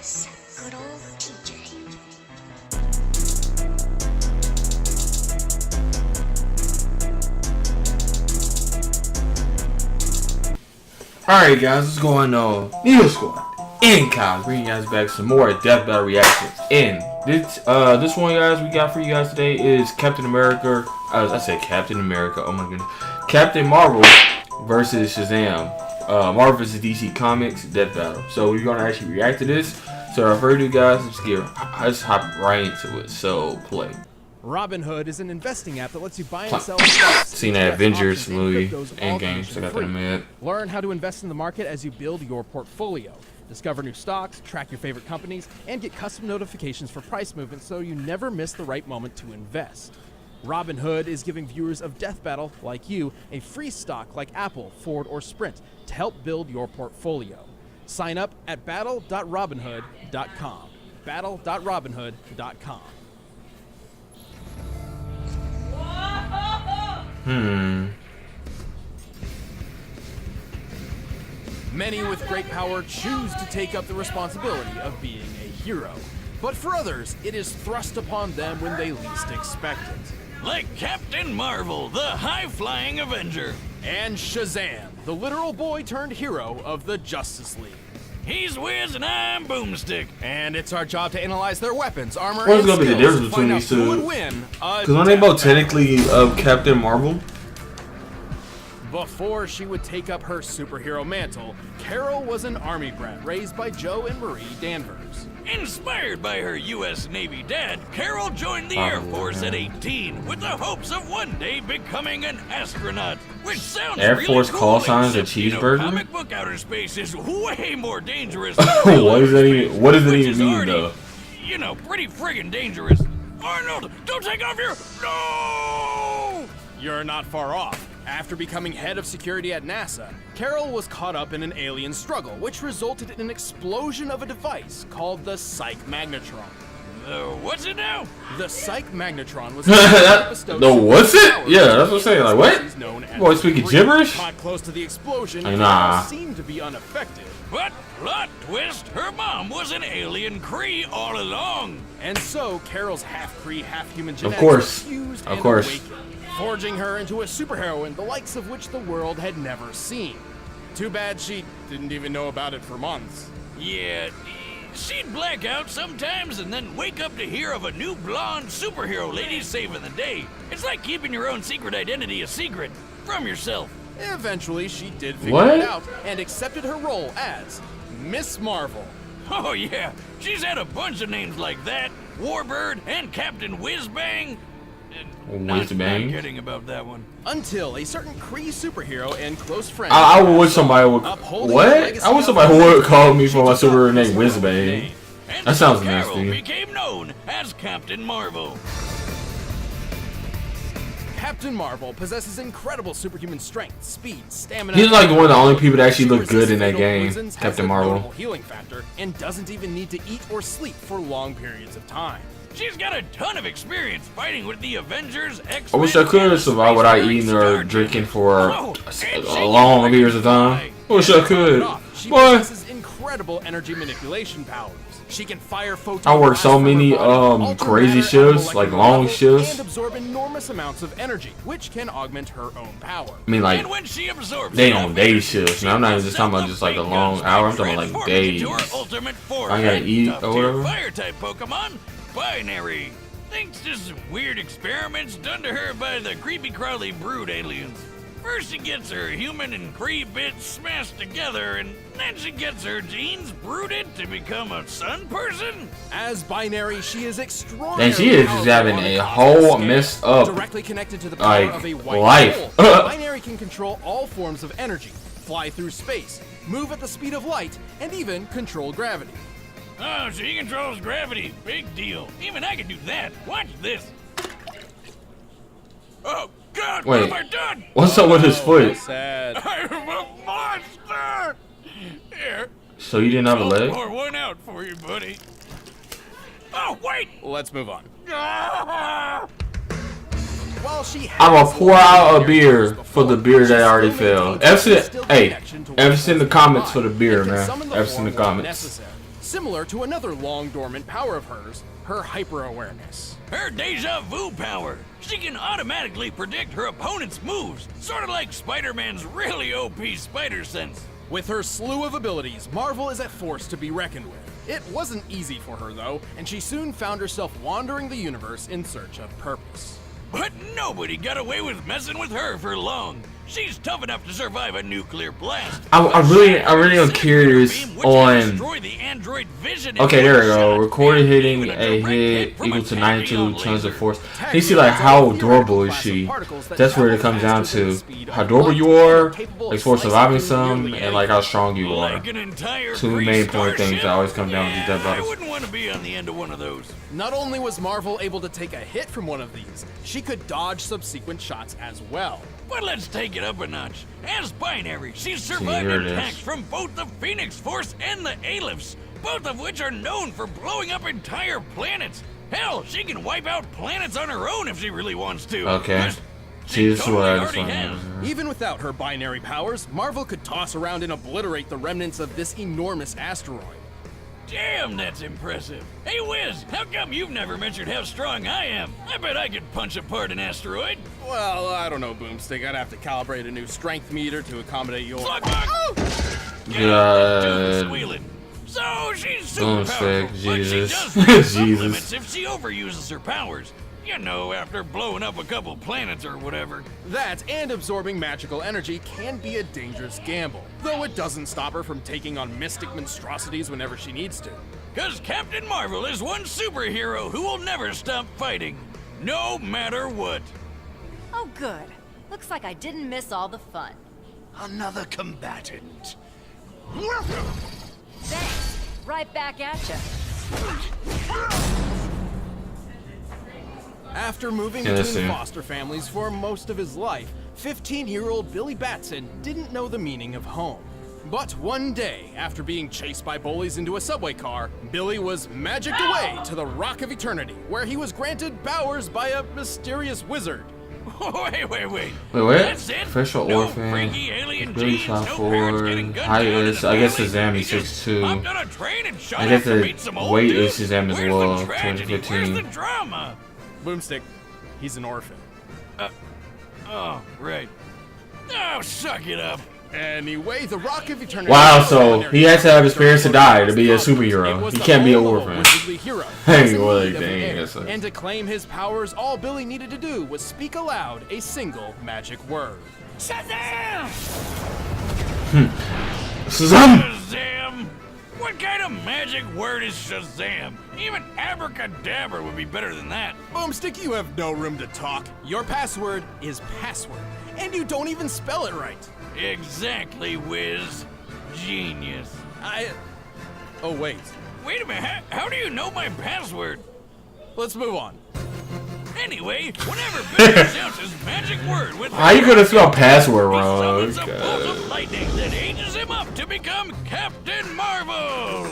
boss, good old TJ. Alright guys, what's going on? Needle Squad and Kyle bringing you guys back some more Death Battle reactions. And this one, guys, we got for you guys today is Captain America. I said Captain America. Oh my goodness, Captain Marvel versus Shazam. Marvel vs DC Comics Death Battle. So we're gonna actually react to this. So without further ado, guys, let's hop right into it. So play. Robinhood is an investing app that lets you buy and sell stocks. Seen that Avengers movie Endgame, so I got that in my head. Learn how to invest in the market as you build your portfolio. Discover new stocks, track your favorite companies, and get custom notifications for price movements so you never miss the right moment to invest. Robinhood is giving viewers of Death Battle, like you, a free stock like Apple, Ford, or Sprint to help build your portfolio. Sign up at battle.robinhood.com. battle.robinhood.com. Many with great power choose to take up the responsibility of being a hero. But for others, it is thrust upon them when they least expect it. Like Captain Marvel, the high-flying Avenger. And Shazam, the literal boy turned hero of the Justice League. He's Wiz and I'm Boomstick. And it's our job to analyze their weapons, armor, What's and gonna be the skills difference to find between out these who two? would win a Because aren't they both death battle. technically Captain Marvel? Before she would take up her superhero mantle, Carol was an army brat raised by Joe and Marie Danvers. Inspired by her U.S. Navy dad, Carol joined the Air Force at 18 with the hopes of one day becoming an astronaut. Which sounds Air really Force cool, call signs a except, you know, cheeseburger? comic book outer space is way more dangerous. What does that even? What does it which even is mean, already, though? you know, pretty friggin' dangerous. Arnold, don't take off your... No! You're not far off. After becoming head of security at NASA, Carol was caught up in an alien struggle, which resulted in an explosion of a device called the Psych Magnetron. What's it now? The Psych Magnetron was No, what's it? Yeah, that's what I'm saying. Like, what? Boy, speaking gibberish? Caught close to the explosion, Nah. Carol seemed to be unaffected. But, plot twist, her mom was an alien Kree all along. And so, Carol's half-Kree, half-human Of genetics course. were fused Of and course. awakened, forging her into a superheroine, the likes of which the world had never seen. Too bad she didn't even know about it for months. Yeah, she'd black out sometimes and then wake up to hear of a new blonde superhero lady saving the day. It's like keeping your own secret identity a secret from yourself. Eventually, she did figure What? it out and accepted her role as Miss Marvel. Oh yeah, she's had a bunch of names like that. Warbird and Captain Whizbang. Not Whizbang? kidding about that one. Until a certain Kree superhero and close friend. I wish somebody would. upholding What? the legacy I wish of somebody Marvel, would call me for my she took superhero up name, Miss Marvel's Whizbang. name. And That sounds Carol nasty. became known as Captain Marvel. Captain Marvel possesses incredible superhuman strength, speed, stamina. He's like one of the only people that actually She look good in resists that fatal game, poisons, has Captain a Marvel. notable healing factor, and doesn't even need to eat or sleep for long periods of time. She's got a ton of experience fighting with the Avengers, X-Men, I wish I could and survive without Space eating Marine or Star drinking Trek. for Oh, and a she long can periods of time. fly. I wish I could. She Boy, possesses incredible energy manipulation powers. She can fire photons. I work so from her many, body, alter crazy matter at a shifts, like molecular long level, shifts. and absorb enormous amounts of energy, which can augment her own power. I mean, like, And when she absorbs they enough on day energy, shifts, she man. I'm not can even just talking about set just like a the long big hour. I'm guns talking by like transforming into days. her ultimate form. I gotta eat or Top-tier whatever. Fire-type Pokemon, Binary. Thanks to some weird experiments done to her by the creepy crawly brood aliens. First she gets her human and Kree bits smashed together, and then she gets her genes brooded to become a sun person? As Binary, she is extraordinary. And she is just having a whole messed up, directly connected to the power like, of a white life. hole. Binary can control all forms of energy, fly through space, move at the speed of light, and even control gravity. Oh, she controls gravity. Big deal. Even I can do that. Watch this. Oh, God, what Wait. have I done? What's up with his foot? Sad. I'm a monster! Here, So you didn't have a I'll leg? pour one out for you, buddy. Oh, wait! Let's move on. Ah! While she I'm gonna has pour out a beer before, for the beer she that already still fell. maintains a Hey, connection to F what's in the in comments her for the mind beer, and can man. summon the F's in the form when comments. necessary. similar to another long-dormant power of hers, her hyper-awareness. Her deja vu power. She can automatically predict her opponent's moves, sort of like Spider-Man's really OP spider sense. With her slew of abilities, Marvel is a force to be reckoned with. It wasn't easy for her, though, and she soon found herself wandering the universe in search of purpose. But nobody got away with messing with her for long. She's tough enough to survive a nuclear blast. I really am curious on. Okay, there we go. Recorded hitting a hit equal to 92 tons of force. You see, like, how adorable is she? That's where it comes down to how adorable you are, like for surviving some, and like how strong you are. Two main point things that always come down with these death I battles. wouldn't want to be on the end of one of those. Not only was Marvel able to take a hit from one of these, she could dodge subsequent shots as well. But let's take it up a notch. As Binary, she's survived here it is. attacks from both the Phoenix Force and the Aleph, both of which are known for blowing up entire planets. Hell, she can wipe out planets on her own if she really wants to. Okay. She Jesus, totally what I already just has. Even without her binary powers, Marvel could toss around and obliterate the remnants of this enormous asteroid. Damn, that's impressive. Hey, Wiz, how come you've never mentioned how strong I am? I bet I could punch apart an asteroid. Well, I don't know, Boomstick. I'd have to calibrate a new strength meter to accommodate your... Fuck. God. So she's super Boomstick, powerful, Jesus. but she does reach Jesus. limits if she overuses her powers. You know, after blowing up a couple planets or whatever. That and absorbing magical energy can be a dangerous gamble, though it doesn't stop her from taking on mystic monstrosities whenever she needs to. Cause Captain Marvel is one superhero who will never stop fighting, no matter what. Oh, good. Looks like I didn't miss all the fun. Another combatant. Thanks. Right back at ya. After moving between foster families for most of his life, 15-year-old Billy Batson didn't know the meaning of home. But one day, after being chased by bullies into a subway car, Billy was magicked away to the Rock of Eternity, where he was granted powers by a mysterious wizard. Wait. Wait, what? That's it? Official No orphan. freaky alien Billy genes, shot no forward. parents getting gunned Height down in is, the I guess valley. Shazam He is just 6'2". hopped on a train and shot I guess after the meeting some old weight dude. is Shazam as Where's well, the tragedy? 2015. Where's the drama? Boomstick, he's an orphan. Oh, right. Oh, suck it up. Anyway, the Rock of Eternity... Wow, so he has to have his parents to die to be a superhero. He can't be an orphan. Hey, well, dang, that's a... And to claim his powers, all Billy needed to do was speak aloud a single magic word. Shazam! Shazam! Shazam! What kind of magic word is Shazam? Even abracadabra would be better than that. Boomstick, you have no room to talk. Your password is password, and you don't even spell it right. Exactly, Wiz. Genius. Oh, wait. Wait a minute, how do you know my password? Let's move on. Anyway, whenever Billy shouts his magic word with How you gonna spell password he wrong? summons a bolt of lightning that ages him up to become Captain Marvel.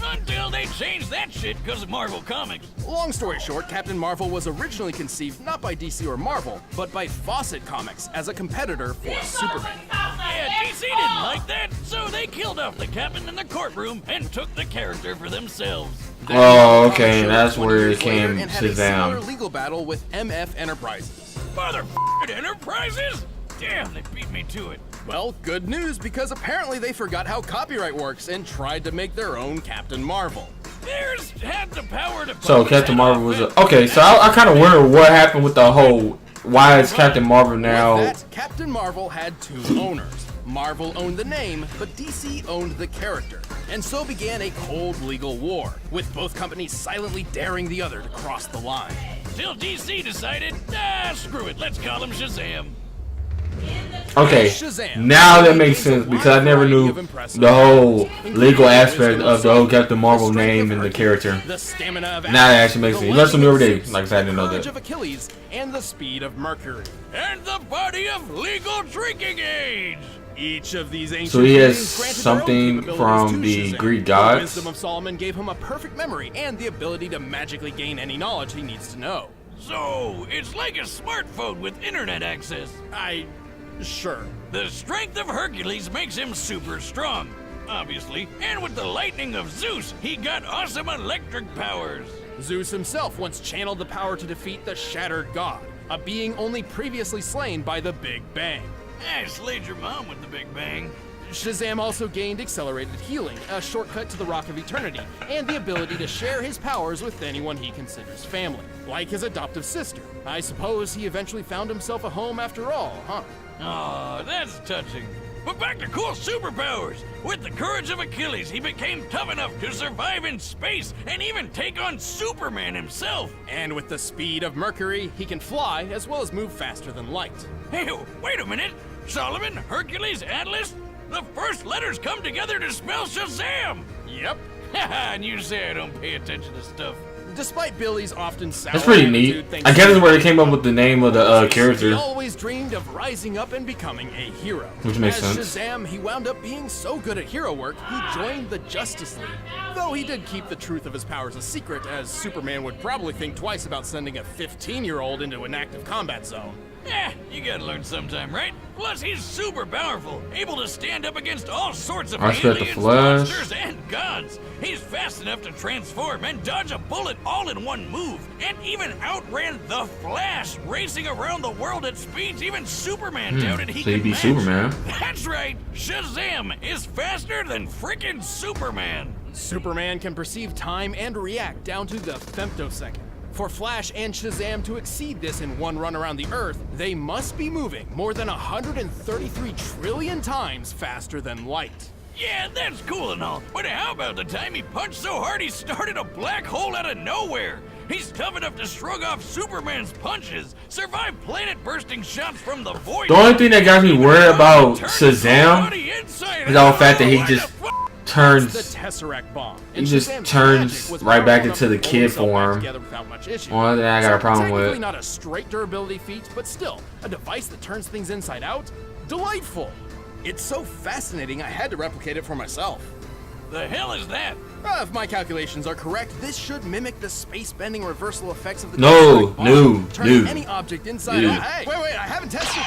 Until they change that shit because of Marvel Comics. Long story short, Captain Marvel was originally conceived not by DC or Marvel, but by Fawcett Comics as a competitor for Superman. Yeah, DC didn't like that, so they killed off the captain in the courtroom and took the character for themselves. Oh, okay, that's where it came and had a similar Shazam. legal battle with MF Enterprises. Motherfucking Enterprises? Damn, they beat me to it. Well, good news, because apparently they forgot how copyright works and tried to make their own Captain Marvel. Theirs had the power to... So Captain Marvel was a... Okay, so I kind of wonder what happened with the whole... Why is Captain Marvel now... With that, Captain Marvel had two owners. Marvel owned the name, but DC owned the character. And so began a cold legal war, with both companies silently daring the other to cross the line. Till DC decided, screw it, let's call him Shazam. Okay, Shazam. now that makes sense because I never knew the whole legal aspect of the whole Captain Marvel name and the character. The stamina of Now that actually makes the sense. You learn something new every day. legends, Like I said, I didn't know the courage that. of Achilles, and the speed of Mercury. And the body of legal drinking age. Each of these ancient So he has beings granted something their own capabilities from to the Shazam. Greek The gods? wisdom of Solomon gave him a perfect memory and the ability to magically gain any knowledge he needs to know. So, it's like a smartphone with internet access. Sure. The strength of Hercules makes him super strong. obviously, and with the lightning of Zeus, he got awesome electric powers. Zeus himself once channeled the power to defeat the Shattered God, a being only previously slain by the Big Bang. I slayed your mom with the Big Bang. Shazam also gained accelerated healing, a shortcut to the Rock of Eternity, and the ability to share his powers with anyone he considers family, like his adoptive sister. I suppose he eventually found himself a home after all, huh? Aw, that's touching. But back to cool superpowers. With the courage of Achilles, he became tough enough to survive in space and even take on Superman himself. And with the speed of Mercury, he can fly as well as move faster than light. Hey, wait a minute. Solomon, Hercules, Atlas? The first letters come together to spell Shazam! Yep. Haha, and you say I don't pay attention to stuff. Despite Billy's often sour That's pretty neat. attitude, I guess that's where they came up with the name of the he character. always dreamed of rising up and becoming a hero. Which makes As sense. Shazam, he wound up being so good at hero work, he joined the Justice League. Though he did keep the truth of his powers a secret, as Superman would probably think twice about sending a 15-year-old into an active combat zone. You gotta learn sometime, right? Plus, he's super powerful, able to stand up against all sorts of I expect the aliens, Flash. monsters, and gods. He's fast enough to transform and dodge a bullet all in one move, and even outran the Flash, racing around the world at speeds even Superman doubted he so he'd could be match. Superman. That's right, Shazam is faster than frickin' Superman. Superman can perceive time and react down to the femtosecond. For Flash and Shazam to exceed this in one run around the Earth, they must be moving more than 133 trillion times faster than light. Yeah, that's cool and all, but how about the time he punched so hard he started a black hole out of nowhere? He's tough enough to shrug off Superman's punches, survive planet-bursting shots from the void. The only thing that got me worried about Shazam is the fact that he just turns. The Tesseract bomb. He just turns right back into the kid form. Only thing I got a problem Technically with. not a straight durability feat, but still, a device that turns things inside out? Delightful! It's so fascinating I had to replicate it for myself. The hell is that? If my calculations are correct, this should mimic the space-bending reversal effects of the No, Tesseract bomb, no, turning no. any object inside No. out. Hey, wait, I haven't tested.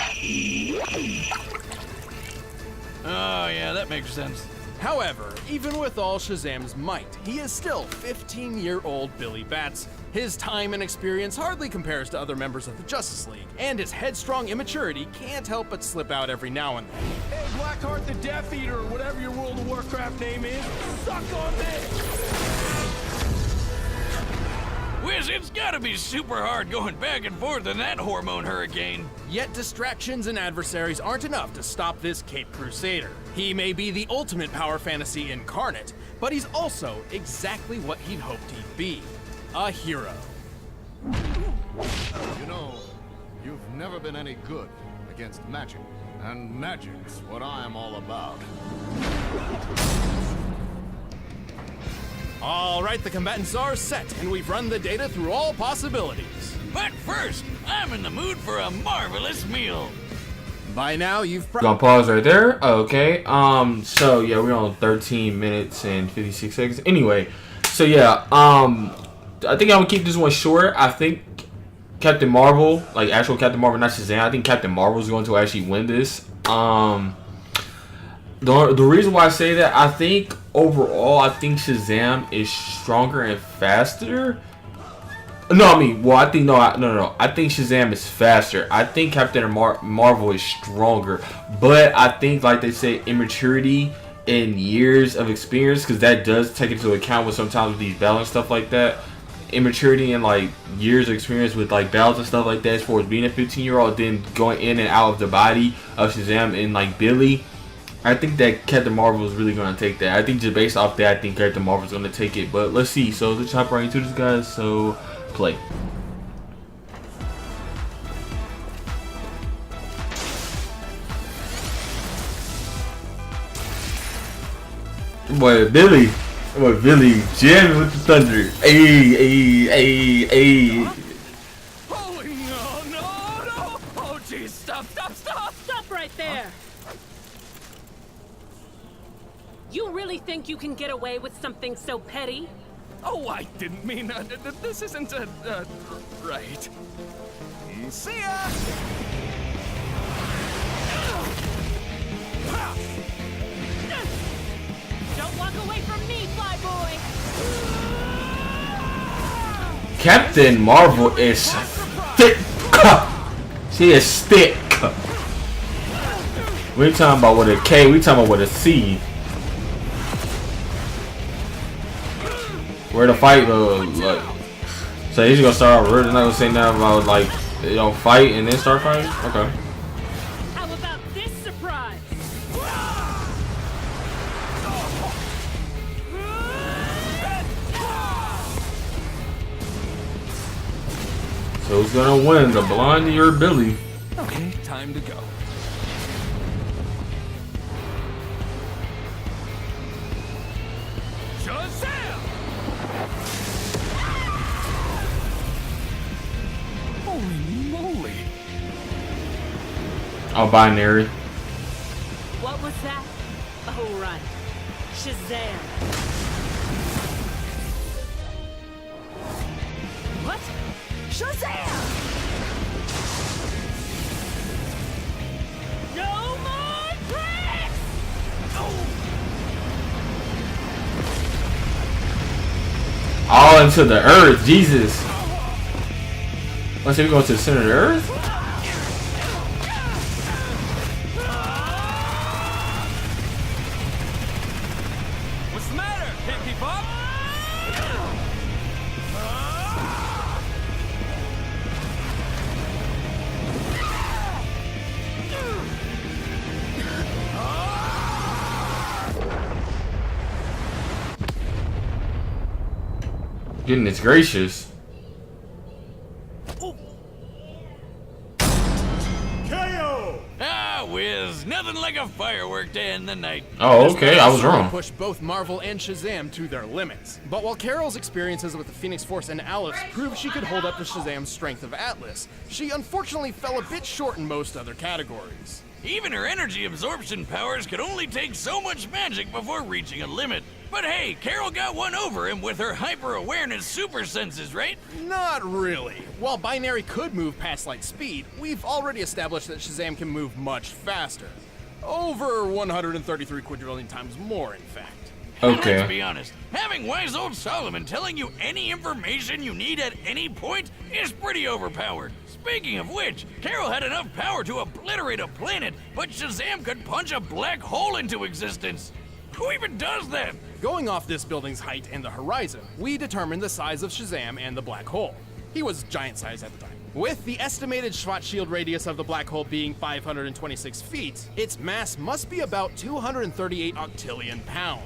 Oh yeah, that makes sense. However, even with all Shazam's might, he is still 15-year-old Billy Batson. His time and experience hardly compares to other members of the Justice League, and his headstrong immaturity can't help but slip out every now and then. Hey, Blackheart the Death Eater, or whatever your World of Warcraft name is, suck on this! Wiz, it's gotta be super hard going back and forth in that hormone hurricane. Yet distractions and adversaries aren't enough to stop this Caped Crusader. He may be the ultimate power fantasy incarnate, but he's also exactly what he'd hoped he'd be. A hero. You know, you've never been any good against magic, and magic's what I am all about. All right, the combatants are set, and we've run the data through all possibilities. But first, I'm in the mood for a marvelous meal. By now, you've Gonna pause right there. Okay. So yeah, we're on 13 minutes and 56 seconds. Anyway, so yeah. I think I would keep this one short. I think Captain Marvel, like actual Captain Marvel, not Shazam. I think Captain Marvel is going to actually win this. The reason why I say that, I think overall, I think Shazam is stronger and faster. No, I mean, well, I think no. I think Shazam is faster. I think Captain Marvel is stronger, but I think, like they say, immaturity and years of experience, because that does take into account with sometimes with these battles and stuff like that. Immaturity and like years of experience with like battles and stuff like that, as far as being a 15-year-old, then going in and out of the body of Shazam and like Billy. I think that Captain Marvel is really going to take that. I think just based off that, I think Captain Marvel is going to take it. But let's see. So let's hop right into this, guys. So play. Boy, Billy jamming with the thunder. Hey. Oh, no! Oh, jeez, stop! Stop right there! You really think you can get away with something so petty? Oh, I didn't mean, this isn't, right. See ya! Captain Marvel is thick. She is thick. We talking about with a K, we talking about with a C. Where the fight like, so he's gonna start off. We're not gonna say nothing about like, you know, fight and then start fighting. Okay. How about this surprise? So who's gonna win, the blondie or Billy? Okay, time to go. Shazam! Holy moly! Oh, binary. What was that? Oh, right. Shazam. What? Shazam! No more tricks! All into the earth, Jesus. Let's see, we go to the center of the earth. What's the matter? Can't keep up? Goodness gracious. Ah, whiz. Nothing like a firework to end the night. Oh, okay, I was Certainly wrong. Pushed both Marvel and Shazam to their limits. But while Carol's experiences with the Phoenix Force and Alice proved she could hold up to Shazam's strength of Atlas, she unfortunately fell a bit short in most other categories. Even her energy absorption powers could only take so much magic before reaching a limit. But hey, Carol got one over him with her hyper-awareness super senses, right? Not really. While Binary could move past light speed, we've already established that Shazam can move much faster. Over 133 quadrillion times more, in fact. Okay. Let's be honest, having wise old Solomon telling you any information you need at any point is pretty overpowered. Speaking of which, Carol had enough power to obliterate a planet, but Shazam could punch a black hole into existence. Who even does that? Going off this building's height and the horizon, we determined the size of Shazam and the black hole. He was giant size at the time. With the estimated Schwarzschild radius of the black hole being 526 feet, its mass must be about 238 octillion pounds.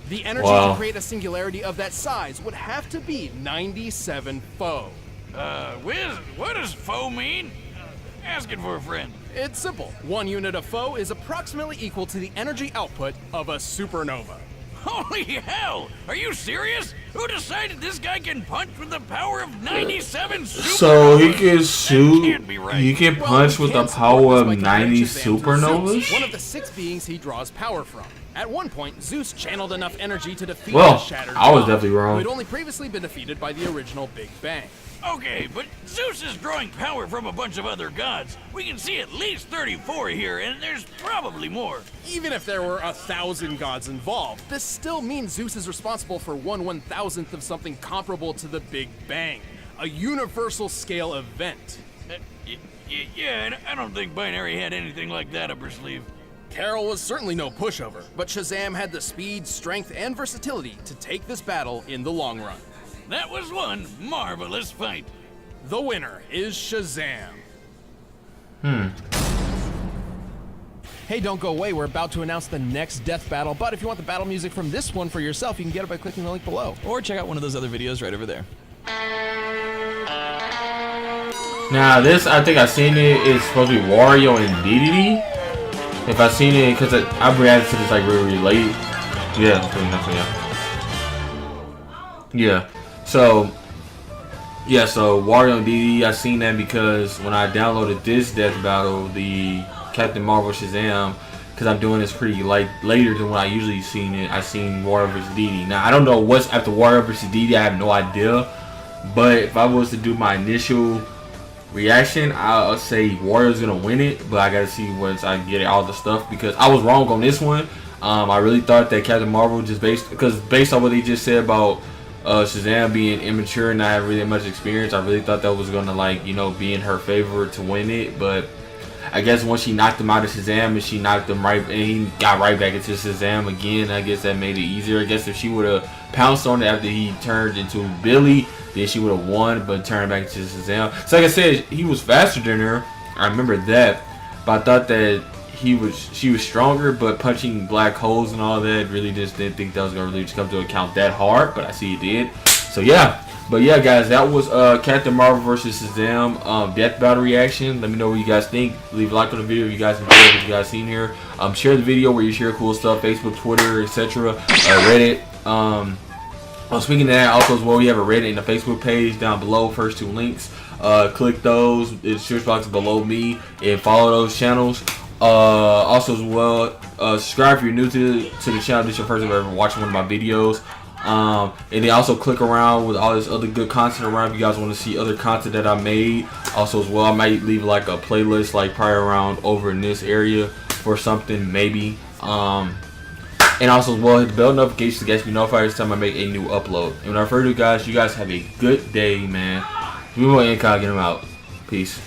The energy to create a singularity of that size would have to be 97 foe. Wiz, what does foe mean? Asking for a friend. It's simple. 1 unit of foe is approximately equal to the energy output of a supernova. Holy hell! Are you serious? Who decided this guy can punch with the power of 97 supernovas? So he can shoot, can't be right. he can Well, punch we with the can support power this of by 90 comparing Shazam to Zeus, supernovas? one of the 6 beings he draws power from. At one point, Zeus channeled enough energy to defeat Well, the Shattered I was God, definitely wrong. who had only previously been defeated by the original Big Bang. Okay, but Zeus is drawing power from a bunch of other gods. We can see at least 34 here, and there's probably more. Even if there were 1,000 gods involved, this still means Zeus is responsible for 1/1000th of something comparable to the Big Bang, a universal scale event. Yeah, and I don't think Binary had anything like that up her sleeve. Carol was certainly no pushover, but Shazam had the speed, strength, and versatility to take this battle in the long run. That was one marvelous fight. The winner is Shazam. Hey, don't go away. We're about to announce the next death battle, but if you want the battle music from this one for yourself, you can get it by clicking the link below. Or check out one of those other videos right over there. Now this, I think I seen it. It's supposed to be Wario and DDD. If I seen it, because I've reacted to this like really late. Yeah, I'm putting that for you. Yeah. So Wario and DDD, I seen that because when I downloaded this death battle, the Captain Marvel Shazam, because I'm doing this pretty later than when I usually seen it. I seen Wario vs. DDD. Now I don't know what's after Wario vs. DDD. I have no idea. But if I was to do my initial reaction, I'll say Wario's gonna win it. But I gotta see once I get all the stuff, because I was wrong on this one. I really thought that Captain Marvel, just based on what they just said about Shazam being immature and not having really much experience. I really thought that was gonna, like, you know, be in her favor to win it, but I guess once she knocked him out of Shazam and she knocked him right, and he got right back into Shazam again, I guess that made it easier. I guess if she would have pounced on it after he turned into Billy, then she would have won, but turned back to Shazam. So like I said, he was faster than her. I remember that, but I thought that she was stronger, but punching black holes and all that, really just didn't think that was gonna really just come to account that hard, but I see it did. So yeah. But yeah, guys, that was Captain Marvel versus Shazam death battle reaction. Let me know what you guys think. Leave a like on the video if you guys enjoyed what you guys seen here. Share the video where you share cool stuff, Facebook, Twitter, etc. Reddit. Speaking of that, also as well, we have a Reddit and a Facebook page down below. First 2 links. Click those. It's search box below me and follow those channels. Also as well, subscribe if you're new to the channel. This is your first time ever watching one of my videos. And then also click around with all this other good content around if you guys want to see other content that I made. Also as well, I might leave like a playlist like probably around over in this area for something maybe. And also as well, hit the bell notifications to get you notified every time I make a new upload. And without further ado, guys, you guys have a good day, man. We will end, get him out. Peace.